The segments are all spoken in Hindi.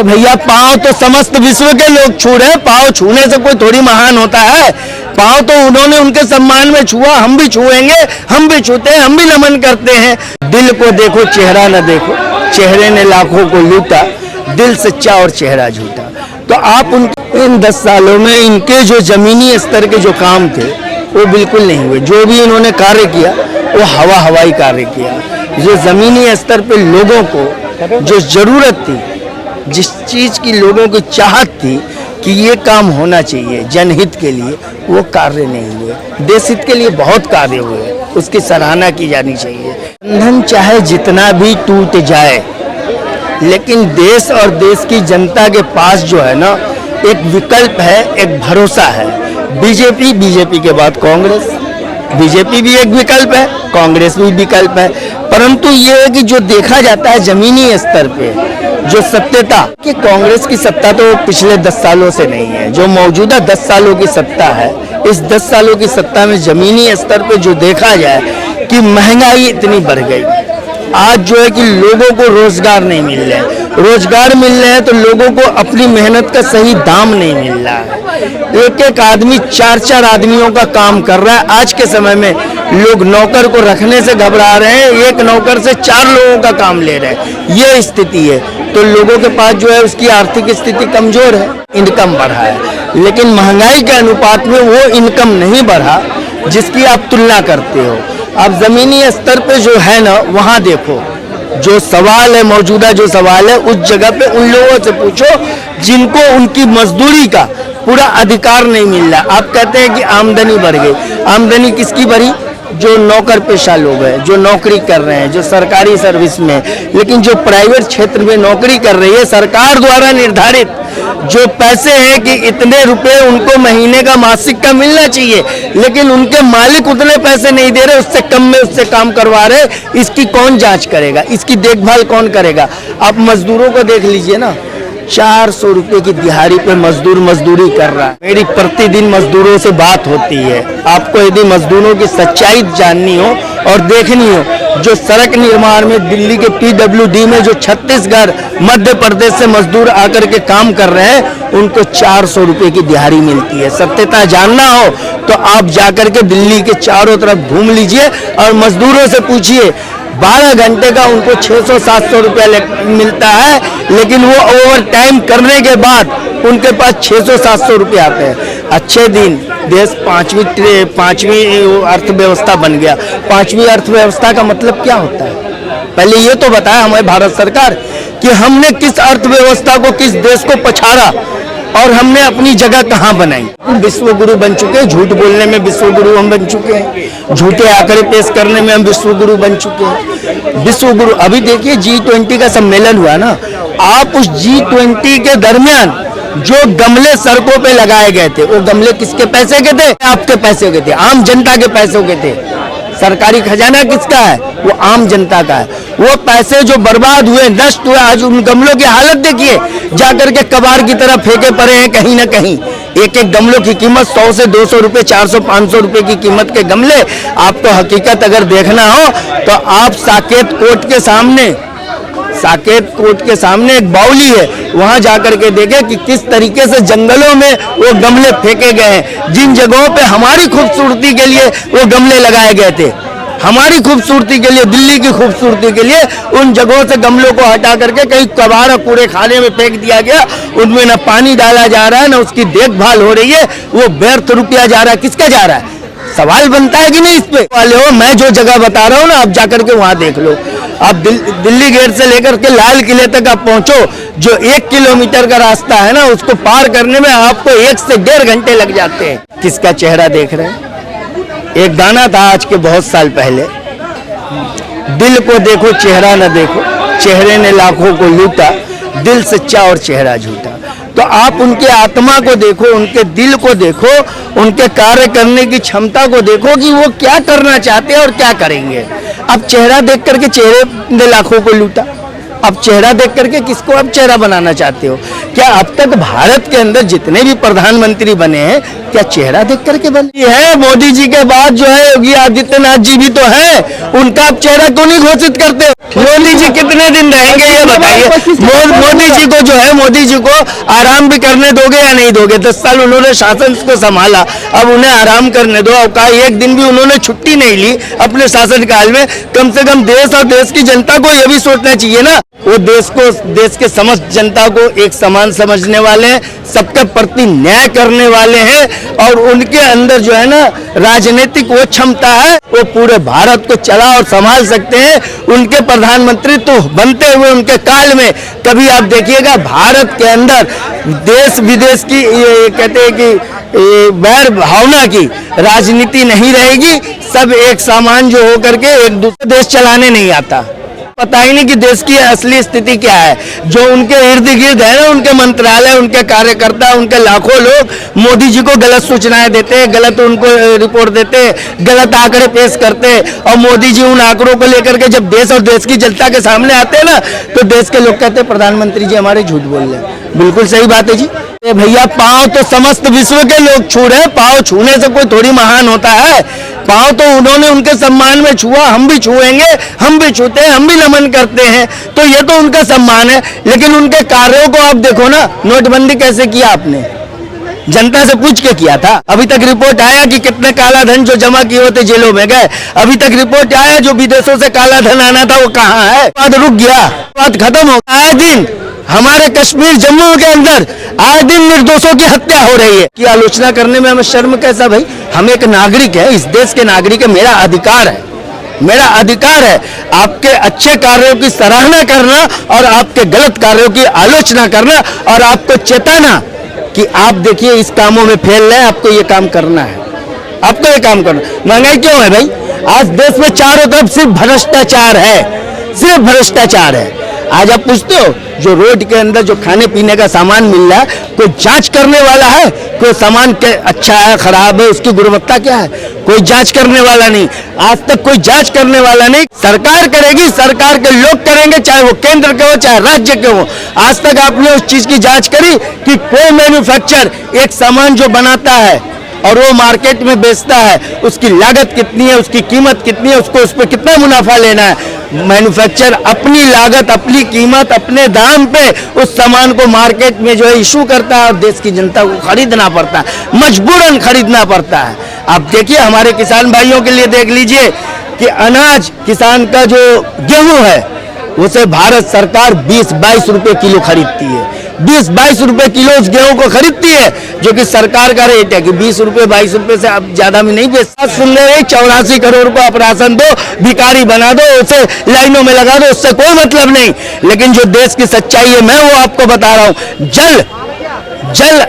अरे भैया, पाँव तो समस्त विश्व के लोग छू रहे हैं, पाँव छूने से कोई थोड़ी महान होता है। पाँव तो उन्होंने उनके सम्मान में छुआ, हम भी छुएंगे, हम भी छूते हैं, हम भी नमन करते हैं। दिल को देखो चेहरा न देखो, चेहरे ने लाखों को लूटा, दिल सच्चा और चेहरा झूठा। तो आप इन 10 सालों में इनके जो जमीनी स्तर के जो काम थे वो बिल्कुल नहीं हुए। जो भी इन्होंने कार्य किया वो हवाई कार्य किया। जो जमीनी स्तर पे लोगों को जो जरूरत थी, जिस चीज की लोगों की चाहत थी कि ये काम होना चाहिए जनहित के लिए, वो कार्य नहीं हुए। देश हित के लिए बहुत कार्य हुए, उसकी सराहना की जानी चाहिए। बंधन चाहे जितना भी टूट जाए, लेकिन देश और देश की जनता के पास जो है ना, एक विकल्प है, एक भरोसा है। बीजेपी के बाद कांग्रेस, बीजेपी भी एक विकल्प है, कांग्रेस भी विकल्प है। परंतु ये है कि जो देखा जाता है जमीनी स्तर पे जो सत्यता कि कांग्रेस की सत्ता तो पिछले 10 सालों से नहीं है। जो मौजूदा 10 सालों की सत्ता है, इस 10 सालों की सत्ता में जमीनी स्तर पे जो देखा जाए कि महंगाई इतनी बढ़ गई, आज जो है कि लोगों को रोजगार नहीं मिल रहे हैं। रोजगार मिल रहे हैं तो लोगों को अपनी मेहनत का सही दाम नहीं मिल रहा है। एक आदमी 4 आदमियों का काम कर रहा है। आज के समय में लोग नौकर को रखने से घबरा रहे हैं, एक नौकर से 4 लोगों का काम ले रहे हैं। ये स्थिति है। तो लोगों के पास जो है उसकी आर्थिक स्थिति कमजोर है, इनकम बढ़ा है, लेकिन महंगाई के अनुपात में वो इनकम नहीं बढ़ा जिसकी आप तुलना करते हो। आप जमीनी स्तर पे जो है ना, वहाँ देखो जो सवाल है, मौजूदा जो सवाल है, उस जगह पे उन लोगों से पूछो जिनको उनकी मजदूरी का पूरा अधिकार नहीं मिल रहा। आप कहते हैं कि आमदनी बढ़ गई, आमदनी किसकी बढ़ी? जो नौकर पेशा लोग हैं, जो नौकरी कर रहे हैं, जो सरकारी सर्विस में, लेकिन जो प्राइवेट क्षेत्र में नौकरी कर रही है, सरकार द्वारा निर्धारित जो पैसे हैं कि इतने रुपए उनको महीने का मासिक का मिलना चाहिए, लेकिन उनके मालिक उतने पैसे नहीं दे रहे, उससे कम में उससे काम करवा रहे। इसकी कौन जांच करेगा? इसकी देखभाल कौन करेगा? आप मजदूरों को देख लीजिए ना, 400 रुपए की दिहाड़ी पे मजदूर मजदूरी कर रहा है। मेरी प्रतिदिन मजदूरों से बात होती है। आपको यदि मजदूरों की सच्चाई जाननी हो और देखनी हो, जो सड़क निर्माण में दिल्ली के PWD में जो छत्तीसगढ़ मध्य प्रदेश से मजदूर आकर के काम कर रहे हैं, उनको 400 रुपए की दिहाड़ी मिलती है। सत्यता जानना हो तो आप जाकर के दिल्ली के चारों तरफ घूम लीजिए और मजदूरों से पूछिए। 12 घंटे का उनको 600-700 रुपया मिलता है, लेकिन वो ओवर टाइम करने के बाद उनके पास 600-700 रुपये आते हैं। अच्छे दिन देश 5वीं अर्थव्यवस्था बन गया। 5वीं अर्थव्यवस्था का मतलब क्या होता है? पहले ये तो बताया हमारे भारत सरकार कि हमने किस अर्थव्यवस्था को, किस देश को पछाड़ा और हमने अपनी जगह कहाँ बनाई। विश्व गुरु बन चुके हैं, झूठ बोलने में विश्व गुरु हम बन चुके हैं, झूठे आंकड़े पेश करने में हम विश्व गुरु बन चुके हैं। विश्व गुरु अभी देखिए G20 का सम्मेलन हुआ ना, आप उस G20 के दरमियान जो गमले सड़कों पे लगाए गए थे, वो गमले किसके पैसे के थे? आपके पैसे के थे, आम जनता के पैसों के थे। सरकारी खजाना किसका है? वो आम जनता का है। वो पैसे जो बर्बाद हुए, नष्ट हुए, आज उन गमलों की हालत देखिए, जाकर के कबाड़ की तरह फेंके पड़े हैं कहीं ना कहीं। एक गमलों की कीमत 100 से 200 रुपए, 400-500 रुपए की कीमत के गमले। आपको हकीकत अगर देखना हो तो आप साकेत कोर्ट के सामने एक बाउली है, वहां जाकर के देखें कि किस तरीके से जंगलों में वो गमले फेंके गए हैं। जिन जगहों पे हमारी खूबसूरती के लिए वो गमले लगाए गए थे, हमारी खूबसूरती के लिए, दिल्ली की खूबसूरती के लिए, उन जगहों से गमलों को हटा करके कहीं कबाड़ और कूड़े खाने में फेंक दिया गया। उनमें न पानी डाला जा रहा है, न उसकी देखभाल हो रही है। वो व्यर्थ रुपया जा रहा है। किसका जा रहा है? सवाल बनता है कि नहीं इस पे? वाले हो, मैं जो जगह बता रहा हूँ ना, आप जाकर के वहां देख लो। आप दिल्ली गेट से लेकर के लाल किले तक आप पहुंचो, जो 1 किलोमीटर का रास्ता है ना, उसको पार करने में आपको 1 से 1.5 घंटे लग जाते हैं। किसका चेहरा देख रहे हैं? एक गाना था आज के बहुत साल पहले, दिल को देखो चेहरा न देखो, चेहरे ने लाखों को लूटा, दिल सच्चा और चेहरा झूठा। तो आप उनके आत्मा को देखो, उनके दिल को देखो, उनके कार्य करने की क्षमता को देखो कि वो क्या करना चाहते हैं और क्या करेंगे। अब चेहरा देख करके चेहरे ने लाखों को लूटा, अब चेहरा देख करके किसको अब चेहरा बनाना चाहते हो? क्या अब तक भारत के अंदर जितने भी प्रधानमंत्री बने हैं, क्या चेहरा देख करके बनी है? मोदी जी के बाद जो है योगी आदित्यनाथ जी भी तो है, उनका आप चेहरा क्यों नहीं घोषित करते? मोदी जी कितने दिन रहेंगे ये बताइए? मोदी जी को जो है, मोदी जी को आराम भी करने दोगे या नहीं दोगे? 10 साल उन्होंने शासन को संभाला, अब उन्हें आराम करने दो। अब का एक दिन भी उन्होंने छुट्टी नहीं ली अपने शासन काल में। कम से कम देश और देश की जनता को यह भी सोचना चाहिए ना, वो देश के समस्त जनता को एक समान समझने वाले हैं, सबके प्रति न्याय करने वाले हैं, और उनके अंदर जो है ना राजनीतिक वो क्षमता है, वो पूरे भारत को चला और संभाल सकते हैं। उनके प्रधानमंत्री तो बनते हुए उनके काल में कभी आप देखिएगा भारत के अंदर देश विदेश की ये कहते हैं कि वैर भावना की राजनीति नहीं रहेगी। सब एक सामान जो होकर के एक दूसरे देश चलाने नहीं आता। पता ही नहीं कि देश की असली स्थिति क्या है। जो उनके इर्द गिर्द है ना, उनके मंत्रालय, उनके कार्यकर्ता, उनके लाखों लोग मोदी जी को गलत सूचनाएं देते हैं, गलत उनको रिपोर्ट देते हैं, गलत आंकड़े पेश करते हैं, और मोदी जी उन आंकड़ों को लेकर के जब देश और देश की जनता के सामने आते हैं ना, तो देश के लोग कहते हैं प्रधानमंत्री जी हमारे झूठ बोल रहे हैं। बिल्कुल सही बात है जी। भैया पाँव तो समस्त विश्व के लोग छू रहे हैं, पाँव छूने से कोई थोड़ी महान होता है। पाँव तो उन्होंने उनके सम्मान में छुआ, हम भी छुएंगे, हम भी छूते हैं, हम भी नमन करते हैं, तो ये तो उनका सम्मान है। लेकिन उनके कार्यों को आप देखो ना, नोटबंदी कैसे किया आपने? जनता से पूछ के किया था। अभी तक रिपोर्ट आया कि कितने काला धन जो जमा किए होते जेलों में गए? अभी तक रिपोर्ट आया जो विदेशों से काला धन आना था वो कहाँ है? बात रुक गया, बात खत्म हो। आए दिन हमारे कश्मीर जम्मू के अंदर आए दिन निर्दोषों की हत्या हो रही है कि आलोचना करने में हमें शर्म कैसा? भाई हम एक नागरिक है, इस देश के नागरिक है, मेरा अधिकार है, मेरा अधिकार है आपके अच्छे कार्यों की सराहना करना और आपके गलत कार्यों की आलोचना करना, और आपको चेताना कि आप देखिए इस कामों में फेल रहे हैं, आपको ये काम करना है, आपको ये काम करना। महंगाई क्यों है भाई? आज देश में चारों तरफ सिर्फ भ्रष्टाचार है, सिर्फ भ्रष्टाचार है। आज आप पूछते हो जो रोड के अंदर जो खाने पीने का सामान मिल रहा है, कोई जांच करने वाला है? कोई सामान अच्छा है खराब है, उसकी गुणवत्ता क्या है? कोई जांच करने वाला नहीं। आज तक कोई जांच करने वाला नहीं। सरकार करेगी, सरकार के लोग करेंगे, चाहे वो केंद्र के हो चाहे राज्य के हो। आज तक आपने उस चीज की जांच करी कि कोई मैन्युफैक्चर एक सामान जो बनाता है और वो मार्केट में बेचता है, उसकी लागत कितनी है, उसकी कीमत कितनी है, उसको उस पर कितना मुनाफा लेना है? मैन्युफैक्चर अपनी लागत, अपनी कीमत, अपने दाम पे उस सामान को मार्केट में जो है इशू करता है, और देश की जनता को खरीदना पड़ता है, मजबूरन खरीदना पड़ता है। आप देखिए हमारे किसान भाइयों के लिए देख लीजिए कि अनाज, किसान का जो गेहूं है उसे भारत सरकार 20-22 रुपए किलो खरीदती है। 20-22 रुपए किलो उस गेहूं को खरीदती है, जो कि सरकार का रेट है कि 20 रुपए 22 रुपए से आप ज्यादा में नहीं बेचता। सुन रहे 84 करोड़ को आप राशन दो, भिखारी बना दो, उसे लाइनों में लगा दो, उससे कोई मतलब नहीं। लेकिन जो देश की सच्चाई है मैं वो आपको बता रहा हूं। जल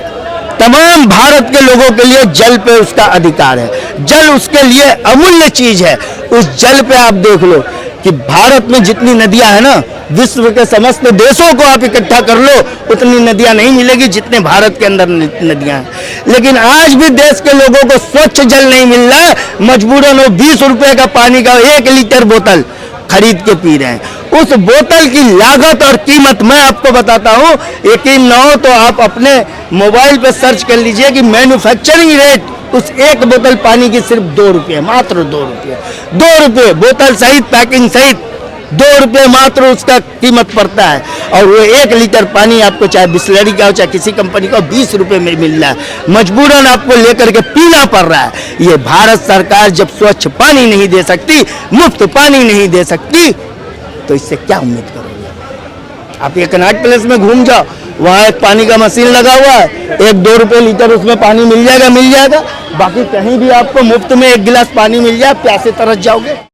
तमाम भारत के लोगों के लिए जल पे उसका अधिकार है। जल उसके लिए अमूल्य चीज है। उस जल पे आप देख लो कि भारत में जितनी नदियां है ना, विश्व के समस्त देशों को आप इकट्ठा कर लो उतनी नदियां नहीं मिलेगी जितने भारत के अंदर नदियां हैं। लेकिन आज भी देश के लोगों को स्वच्छ जल नहीं मिल रहा है। मजबूरन वो 20 रुपए का पानी का 1 लीटर बोतल खरीद के पी रहे हैं। उस बोतल की लागत और कीमत मैं आपको बताता हूं, यकीन न हो तो आप अपने मोबाइल पे सर्च कर लीजिए कि मैन्युफैक्चरिंग रेट उस एक बोतल पानी की सिर्फ 2 रुपये, मात्र 2 रुपये, 2 रुपये बोतल सहित, पैकिंग सहित 2 रुपये मात्र उसका कीमत पड़ता है। और वो 1 लीटर पानी आपको चाहे बिस्लरी का हो चाहे किसी कंपनी का 20 रुपये में मिल रहा है। मजबूरन आपको लेकर के पीना पड़ रहा है। ये भारत सरकार जब स्वच्छ पानी नहीं दे सकती, मुफ्त पानी नहीं दे सकती, तो इससे क्या उम्मीद करोगे? आप ये कनॉट प्लेस में घूम जाओ, वहाँ एक पानी का मशीन लगा हुआ है, 1-2 रुपये लीटर उसमें पानी मिल जाएगा। बाकी कहीं भी आपको मुफ्त में 1 गिलास पानी मिल जाए, प्यासे तरस जाओगे।